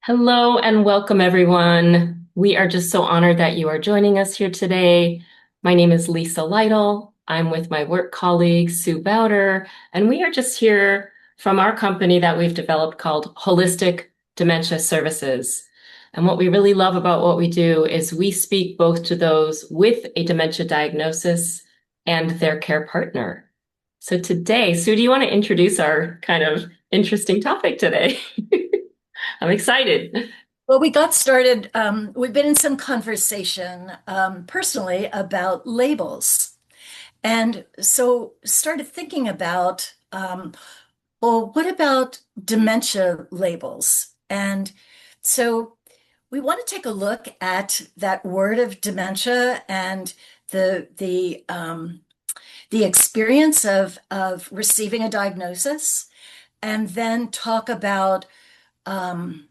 Hello and welcome, everyone. We are just so honored that you are joining us here today. My name is Lisa Lytle. I'm with my work colleague, Sue Bowder, and we are just here from our company that we've developed called Holistic Dementia Services. And what we really love about what we do is we speak both to those with a dementia diagnosis and their care partner. So today, Sue, do you want to introduce our kind of interesting topic today? I'm excited. Well, we got started. We've been in some conversation personally about labels. And so started thinking about, well, what about dementia labels? And so we want to take a look at that word of dementia and the experience of receiving a diagnosis, and then talk about um,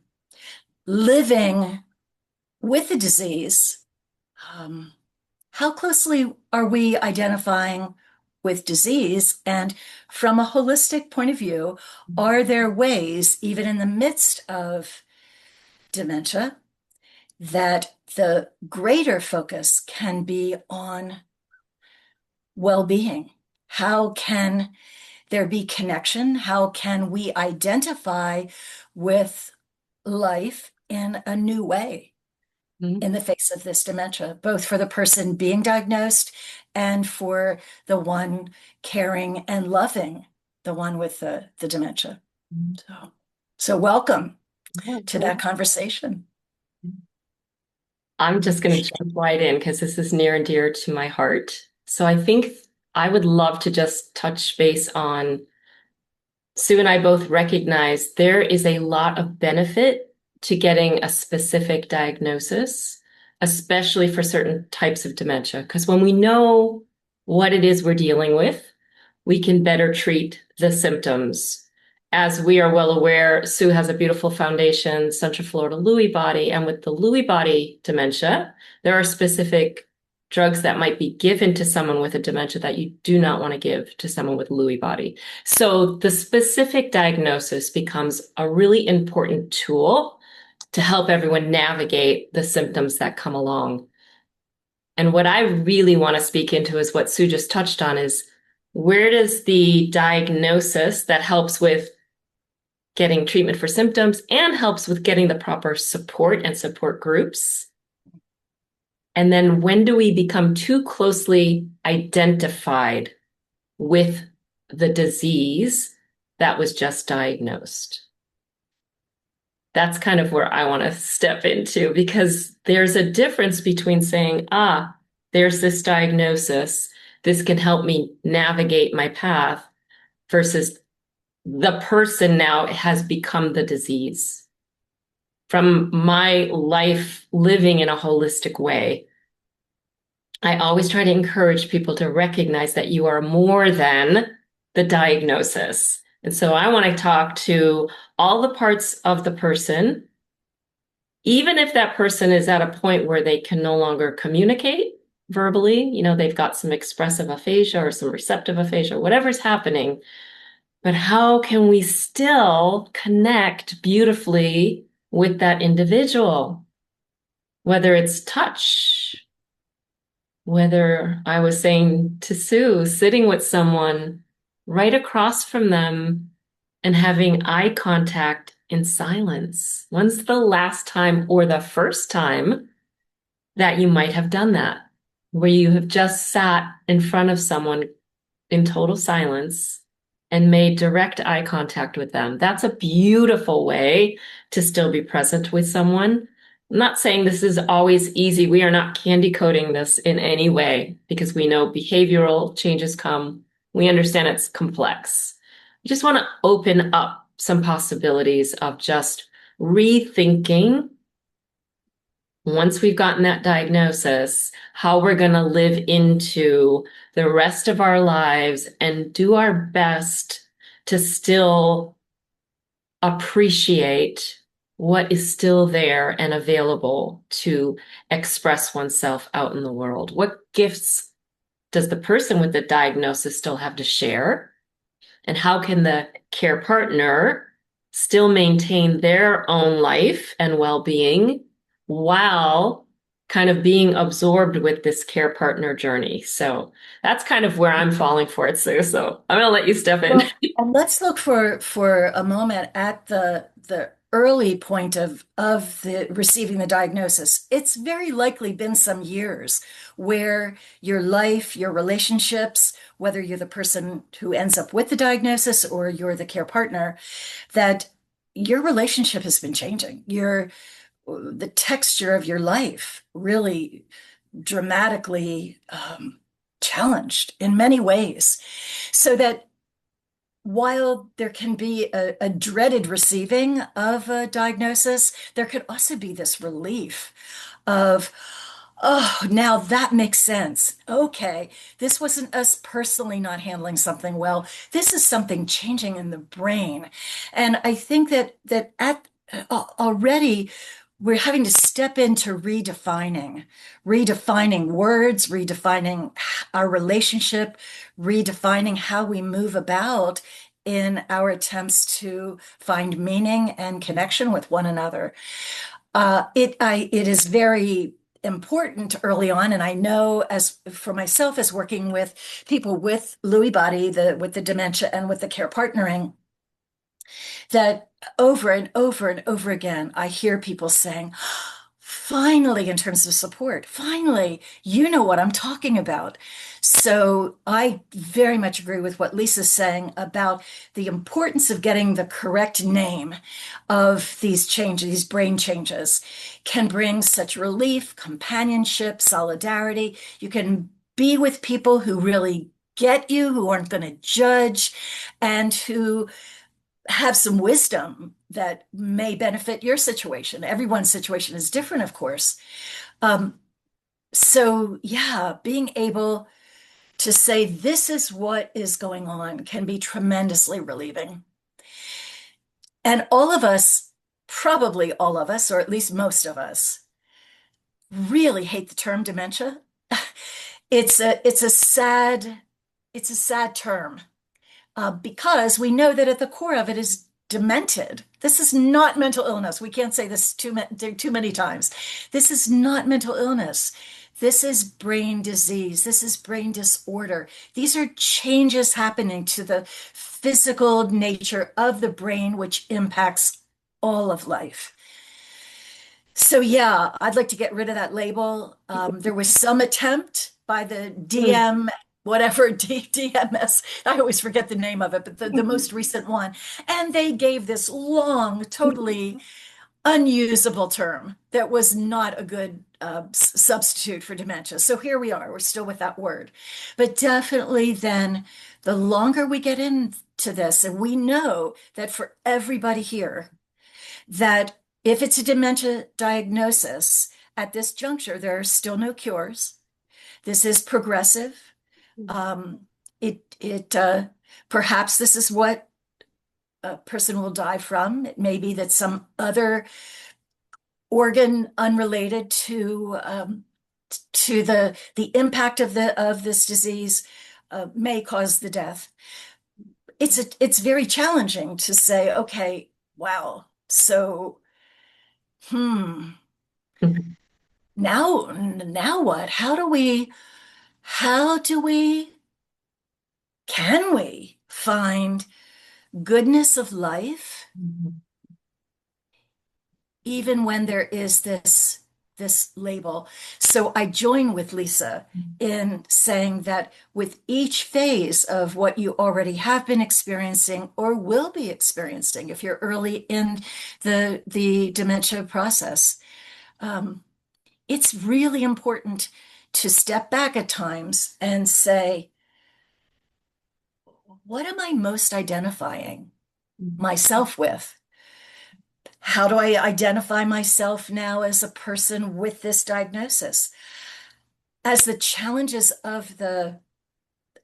living with the disease. um, how closely are we identifying with disease? And from a holistic point of view, are there ways, even in the midst of dementia, that the greater focus can be on well-being? How can there be connection? How can we identify with life in a new way Mhm. in the face of this dementia, both for the person being diagnosed and for the one caring and loving the one with the dementia? So welcome to that conversation. I'm just going to jump right in because this is near and dear to my heart. So I think I would love to just touch base on Sue and I both recognize there is a lot of benefit to getting a specific diagnosis, especially for certain types of dementia. Because when we know what it is we're dealing with, we can better treat the symptoms. As we are well aware, Sue has a beautiful foundation, Central Florida Lewy body, and with the Lewy body dementia, there are specific drugs that might be given to someone with a dementia that you do not want to give to someone with Lewy body. So the specific diagnosis becomes a really important tool to help everyone navigate the symptoms that come along. And what I really want to speak into is what Sue just touched on is where does the diagnosis that helps with getting treatment for symptoms and helps with getting the proper support and support groups? And then when do we become too closely identified with the disease that was just diagnosed? That's kind of where I want to step into because there's a difference between saying, there's this diagnosis, this can help me navigate my path, versus the person now has become the disease. From my life living in a holistic way, I always try to encourage people to recognize that you are more than the diagnosis. And so I want to talk to all the parts of the person, even if that person is at a point where they can no longer communicate verbally, they've got some expressive aphasia or some receptive aphasia, whatever's happening. But how can we still connect beautifully with that individual? Whether it's touch, whether I was saying to Sue, sitting with someone right across from them and having eye contact in silence. When's the last time or the first time that you might have done that? Where you have just sat in front of someone in total silence and made direct eye contact with them. That's a beautiful way to still be present with someone. I'm not saying this is always easy. We are not candy coating this in any way because we know behavioral changes come. We understand it's complex. I just want to open up some possibilities of just rethinking once we've gotten that diagnosis, how we're going to live into the rest of our lives and do our best to still appreciate what is still there and available to express oneself out in the world. What gifts does the person with the diagnosis still have to share? And how can the care partner still maintain their own life and well-being while kind of being absorbed with this care partner journey. So that's kind of where I'm falling for it, Sue. So I'm gonna let you step in. Well, and let's look for a moment at the early point of the receiving the diagnosis. It's very likely been some years where your life, your relationships, whether you're the person who ends up with the diagnosis or you're the care partner, that your relationship has been changing. The texture of your life really dramatically challenged in many ways. So that while there can be a dreaded receiving of a diagnosis, there could also be this relief of, oh, now that makes sense. Okay, this wasn't us personally not handling something well. This is something changing in the brain. And I think that at already we're having to step into redefining words, redefining our relationship, redefining how we move about in our attempts to find meaning and connection with one another. It is very important early on, and I know as for myself as working with people with Lewy body, with the dementia and with the care partnering, that over and over and over again, I hear people saying, finally, in terms of support, finally, you know what I'm talking about. So I very much agree with what Lisa's saying about the importance of getting the correct name of these changes, these brain changes can bring such relief, companionship, solidarity. You can be with people who really get you, who aren't going to judge, and who have some wisdom that may benefit your situation. Everyone's situation is different, of course. Um, so, yeah, being able to say this is what is going on can be tremendously relieving. And all of us, probably all of us, or at least most of us, really hate the term dementia. It's a sad term. Because we know that at the core of it is demented. This is not mental illness. We can't say this too many times. This is not mental illness. This is brain disease. This is brain disorder. These are changes happening to the physical nature of the brain, which impacts all of life. So yeah, I'd like to get rid of that label. There was some attempt by the DM, whatever DMS. I always forget the name of it, but the most recent one. And they gave this long, totally unusable term that was not a good substitute for dementia. So here we are. We're still with that word. But definitely then the longer we get into this, and we know that for everybody here, that if it's a dementia diagnosis, at this juncture, there are still no cures. This is progressive. Um, it perhaps this is what a person will die from. It may be that some other organ unrelated to the impact of this disease may cause the death. It's very challenging to say, okay, wow, so now what? How do we, can we find goodness of life even when there is this label? So I join with Lisa in saying that with each phase of what you already have been experiencing or will be experiencing, if you're early in the dementia process, it's really important to step back at times and say, what am I most identifying myself with? How do I identify myself now as a person with this diagnosis? As the challenges of the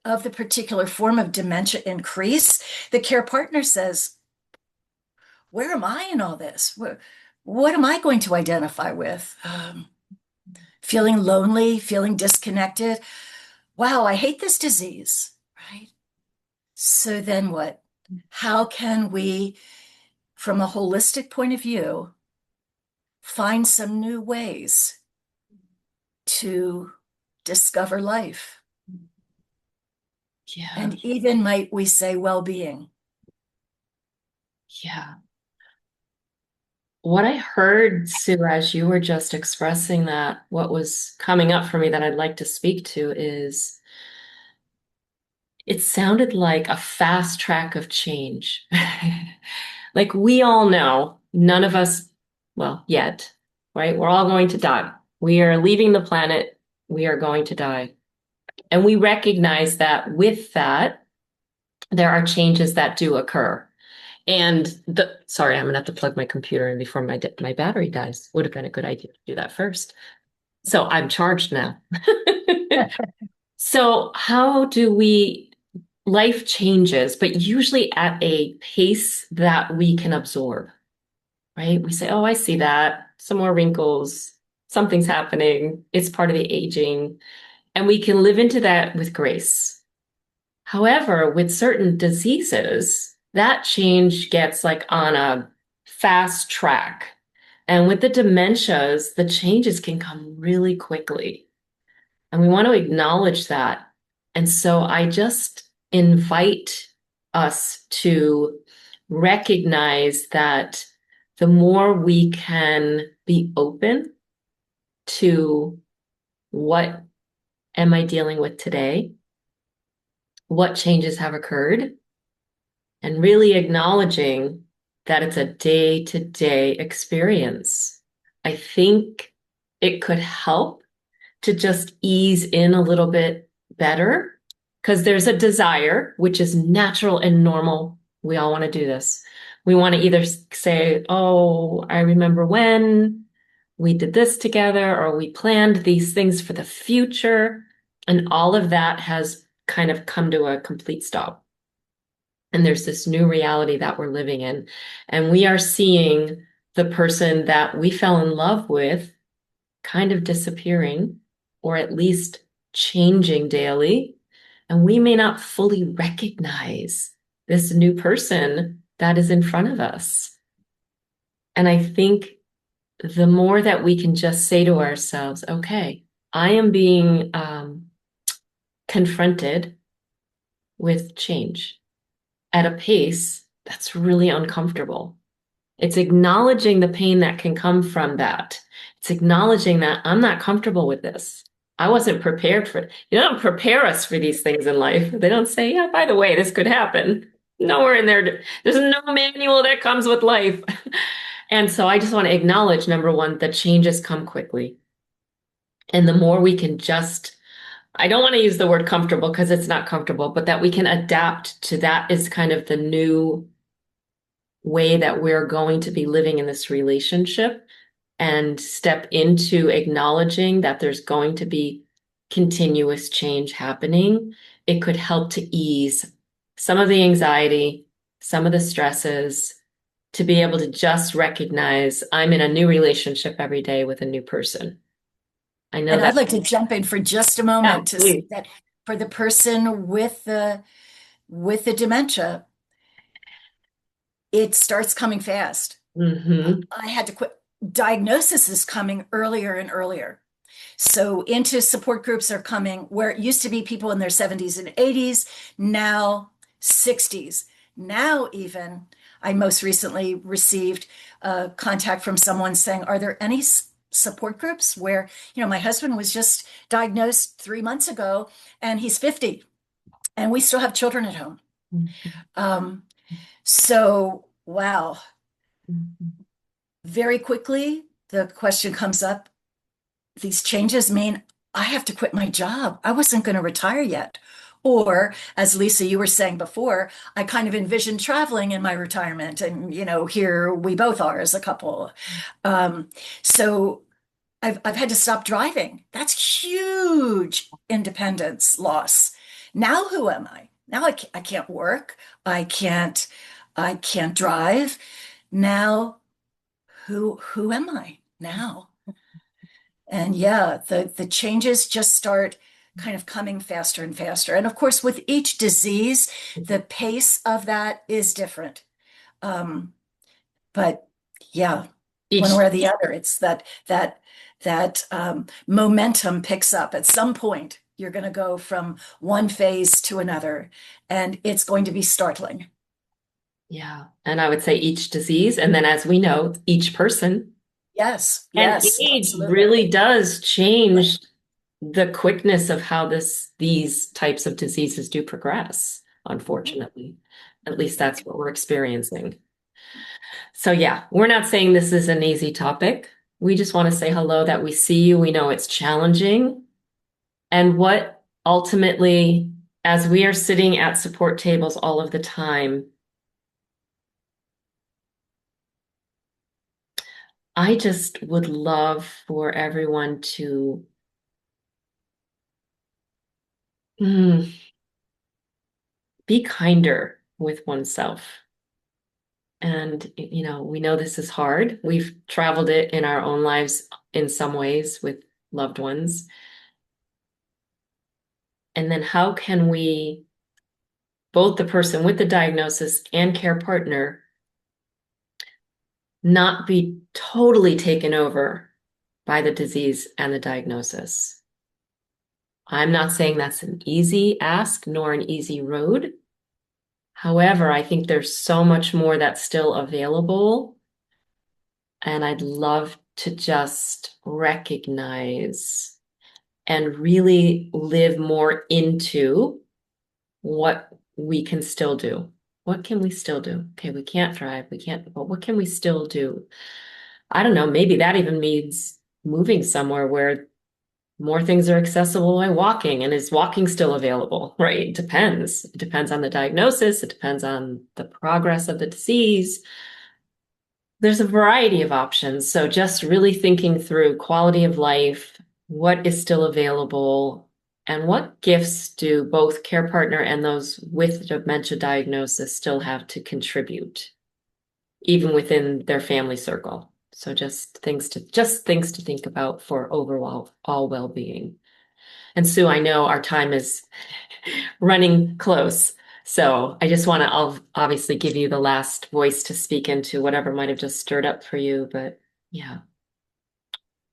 particular form of dementia increase, the care partner says, where am I in all this? What am I going to identify with? Feeling lonely, feeling disconnected. Wow, I hate this disease, right? So then what? How can we from a holistic point of view, find some new ways to discover life. Yeah. And even, might we say, well-being. Yeah. What I heard, Sue, as you were just expressing that, what was coming up for me that I'd like to speak to is it sounded like a fast track of change. Like we all know, none of us, well, yet, right? We're all going to die. We are leaving the planet. We are going to die. And we recognize that with that, there are changes that do occur. And sorry, I'm gonna have to plug my computer in before my battery dies. Would have been a good idea to do that first. So I'm charged now. So how do we, life changes, but usually at a pace that we can absorb, right? We say, oh, I see that. Some more wrinkles, something's happening. It's part of the aging. And we can live into that with grace. However, with certain diseases, that change gets like on a fast track. And with the dementias, the changes can come really quickly. And we want to acknowledge that. And so I just invite us to recognize that the more we can be open to what am I dealing with today, what changes have occurred, and really acknowledging that it's a day-to-day experience. I think it could help to just ease in a little bit better because there's a desire, which is natural and normal. We all want to do this. We want to either say, oh, I remember when we did this together, or we planned these things for the future. And all of that has kind of come to a complete stop. And there's this new reality that we're living in. And we are seeing the person that we fell in love with kind of disappearing, or at least changing daily. And we may not fully recognize this new person that is in front of us. And I think the more that we can just say to ourselves, okay, I am being confronted with change at a pace that's really uncomfortable. It's acknowledging the pain that can come from that. It's acknowledging that I'm not comfortable with this. I wasn't prepared for it. You don't prepare us for these things in life. They don't say, yeah, by the way, this could happen. Nowhere in there, there's no manual that comes with life. And so I just want to acknowledge, number one, that changes come quickly. And the more we can just, I don't want to use the word comfortable because it's not comfortable, but that we can adapt to that is kind of the new way that we're going to be living in this relationship and step into acknowledging that there's going to be continuous change happening. It could help to ease some of the anxiety, some of the stresses, to be able to just recognize I'm in a new relationship every day with a new person. I know And I'd that. like to jump in for just a Yeah, moment to say please. that for the person with the dementia, it starts coming fast. Hmm. I had to quit. Diagnosis is coming earlier and earlier. So into support groups are coming where it used to be people in their 70s and 80s, now 60s. Now, even, I most recently received a contact from someone saying, are there any support groups where, my husband was just diagnosed 3 months ago and he's 50 and we still have children at home. Um, so, wow, very quickly, the question comes up, these changes mean I have to quit my job. I wasn't going to retire yet. Or, as Lisa, you were saying before, I kind of envisioned traveling in my retirement. And, here we both are as a couple. Um, so I've had to stop driving. That's huge independence loss. Now, who am I? Now I can't work. I can't drive. Now, who am I now? And yeah, the changes just start kind of coming faster and faster. And of course, with each disease, the pace of that is different. Um, But yeah, one Each, way or the other, it's that momentum picks up. At some point, you're going to go from one phase to another, and it's going to be startling. yeah. And I would say each disease, and then as we know, each person Yes, and yes, age absolutely. really does change the quickness of how these types of diseases do progress, unfortunately. At least that's what we're experiencing. So yeah, we're not saying this is an easy topic. We just want to say hello, that we see you. We know it's challenging. And what ultimately, as we are sitting at support tables all of the time, I just would love for everyone to mm, be kinder with oneself. And, we know this is hard. We've traveled it in our own lives in some ways with loved ones. And then how can we, both the person with the diagnosis and care partner, not be totally taken over by the disease and the diagnosis? I'm not saying that's an easy ask nor an easy road. However, I think there's so much more that's still available. And I'd love to just recognize and really live more into what we can still do. What can we still do? Okay, we can't drive, we can't, but what can we still do? I don't know, maybe that even means moving somewhere where more things are accessible by walking. And is walking still available, right? It depends. It depends on the diagnosis, it depends on the progress of the disease. There's a variety of options. So just really thinking through quality of life, what is still available, and what gifts do both care partner and those with dementia diagnosis still have to contribute, even within their family circle. So just things to think about for overall all well-being. And Sue, I know our time is running close. So I just want to obviously give you the last voice to speak into whatever might have just stirred up for you. But yeah.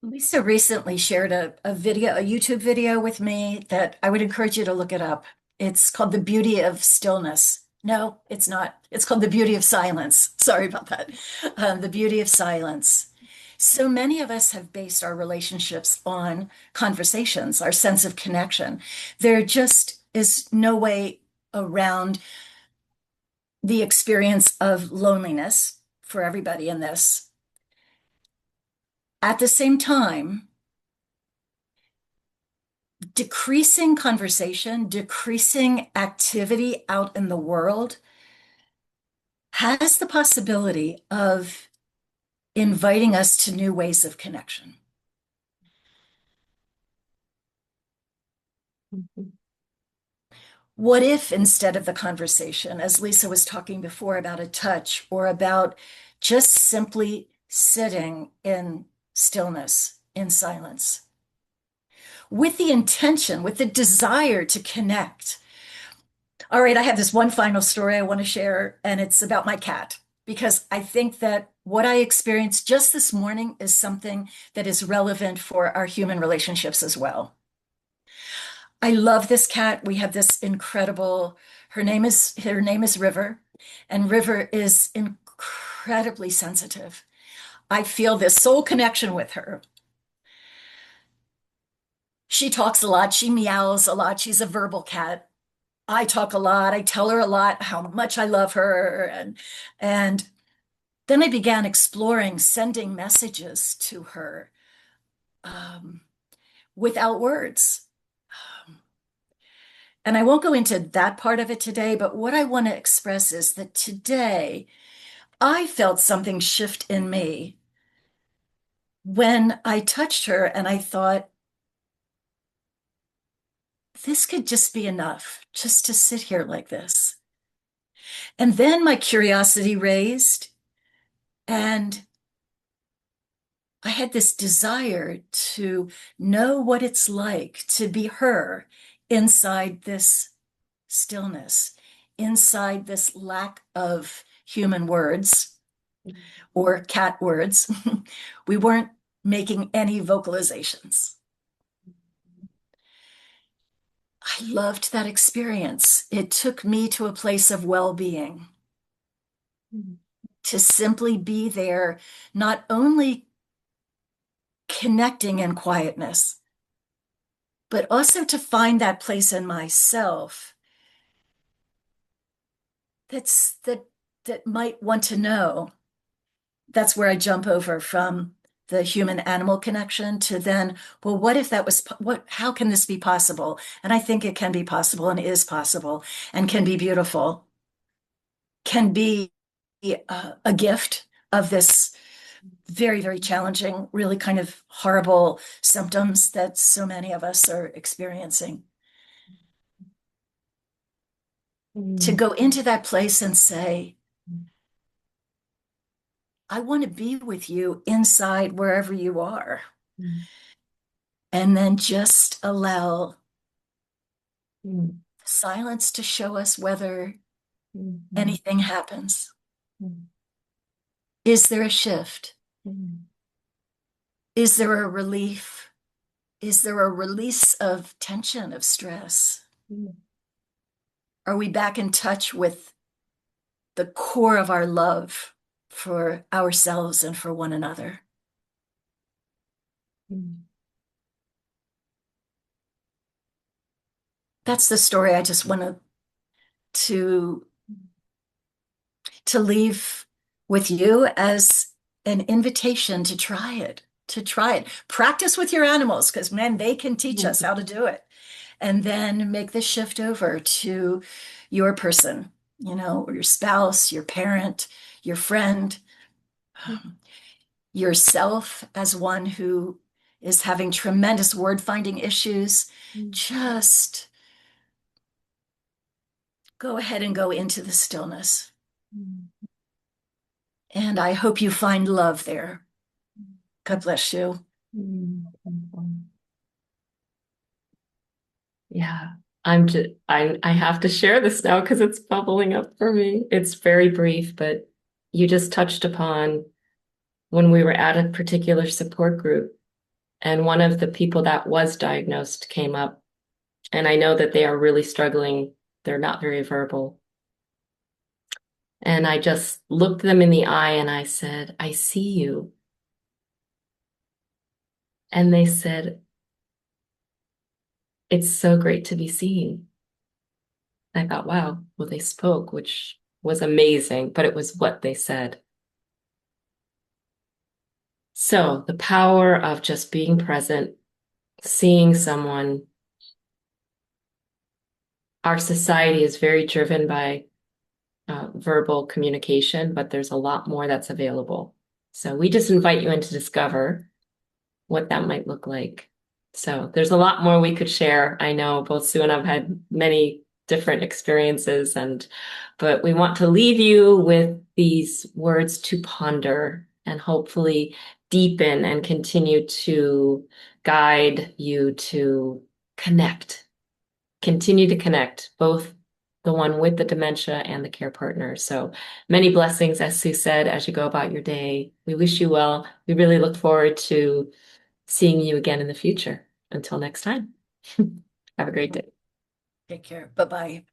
Lisa recently shared a video, a YouTube video with me that I would encourage you to look it up. It's called The Beauty of Stillness. No, it's not. It's called The Beauty of Silence. Sorry about that. The Beauty of Silence. So many of us have based our relationships on conversations, our sense of connection. There just is no way around the experience of loneliness for everybody in this. At the same time, decreasing conversation, decreasing activity out in the world has the possibility of inviting us to new ways of connection. Mhm. What if instead of the conversation, as Lisa was talking before about a touch or about just simply sitting in stillness, in silence, with the intention, with the desire to connect. All right, I have this one final story I want to share, and it's about my cat, because I think that what I experienced just this morning is something that is relevant for our human relationships as well. I love this cat. We have this incredible, her name is River, and River is incredibly sensitive. I feel this soul connection with her. She talks a lot, she meows a lot, she's a verbal cat. I talk a lot. I tell her a lot how much I love her. And then I began exploring sending messages to her um, without words. Um, and I won't go into that part of it today, but what I want to express is that today I felt something shift in me when I touched her and I thought, this could just be enough just to sit here like this. And then my curiosity raised, and I had this desire to know what it's like to be her inside this stillness, inside this lack of human words. or cat words. We weren't making any vocalizations. I loved that experience. It took me to a place of well-being, to simply be there, not only connecting in quietness, but also to find that place in myself that that might want to know. That's where I jump over from the human animal connection to then, well, what if that was what, how can this be possible? And I think it can be possible and is possible and can be beautiful, can be a gift of this very, very challenging, really kind of horrible symptoms that so many of us are experiencing. To Mm. go into that place and say, I want to be with you inside wherever you are. Mm. And then just allow Mm. silence to show us whether Mm. anything happens. Mm. Is there a shift? Mm. Is there a relief? Is there a release of tension, of stress? Mm. Are we back in touch with the core of our love for ourselves and for one another? Mm. That's the story I just wanted to to leave with you as an invitation to try it, to try it. Practice with your animals because, man, they can teach us how to do it. And then make the shift over to your person, or your spouse, your parent, your friend, yourself as one who is having tremendous word finding issues. Mm. Just go ahead and go into the stillness. Mm. And I hope you find love there. God bless you. Mm. Mm. Yeah, I have to share this now because it's bubbling up for me. It's very brief, but you just touched upon when we were at a particular support group, and one of the people that was diagnosed came up, and I know that they are really struggling. They're not very verbal. And I just looked them in the eye and I said, I see you. And they said, it's so great to be seen. I thought, wow, well, they spoke, which was amazing, but it was what they said. So the power of just being present, seeing someone, our society is very driven by verbal communication, but there's a lot more that's available. So we just invite you in to discover what that might look like. So there's a lot more we could share. I know both Sue and I've had many different experiences but we want to leave you with these words to ponder and hopefully deepen and continue to guide you to connect, continue to connect, both the one with the dementia and the care partner. So many blessings, as Sue said, as you go about your day. We wish you well. We really look forward to seeing you again in the future. Until next time, have a great day. Take care. Bye bye.